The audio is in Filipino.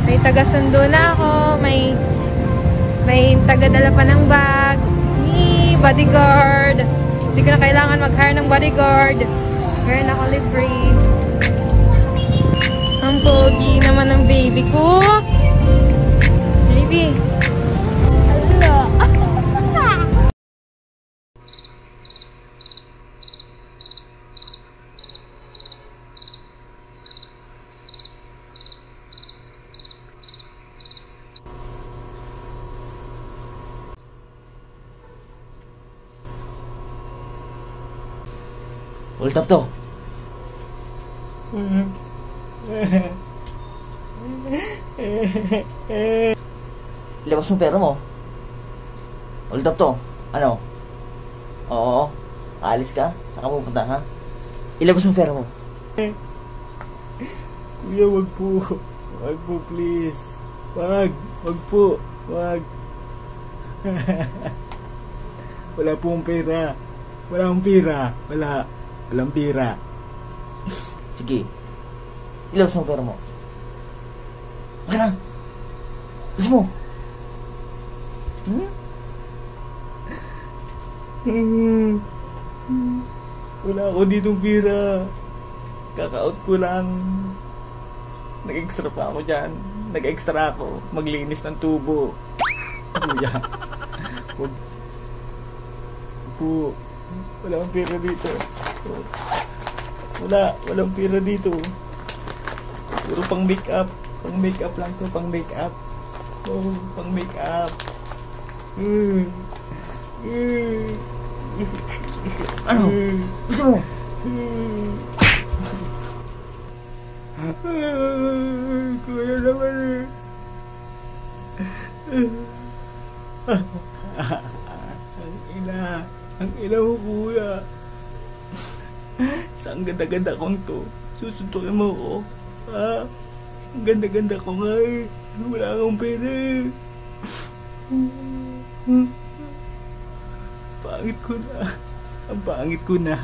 May taga-sundo na ako. May taga-dala pa ng bag. Bodyguard. Hindi ko na kailangan mag-hire ng bodyguard. Meron ako libre. Ang pogi naman ng baby ko. Baby. Hello. Hold up to. Ilabas mo pera mo. Hold up to. Ano? Oo. Aalis ka? Saka pupunta, ha? Ilabas mo pera mo. Kuya, wag po. Wag po, please. Wag. Wag po. Wag. Wala pong pera. Wala akong pera. Wala. Walang pera. Sige. Ilabas mo pera mo. Baka na. Ilabas mo. Wala ako ditong pera. Kaka-out ko lang. Nag-extra pa ako dyan. Nag-extra ako. Maglinis ng tubo. Kuya. Wag po. Wala akong pera dito. Walang pera dito. Puro pang make-up. Pang make-up lang to. Pang make-up. Oh, pang make-up. Ano? Gusto mo? Kuya naman Ang ina mo, kuya. Saan ganda-ganda kong to? Susuntukin mo ko. Ha? Ang ganda-ganda ko nga eh. Wala akong pera eh. Pangit ko na. Ang pangit ko na.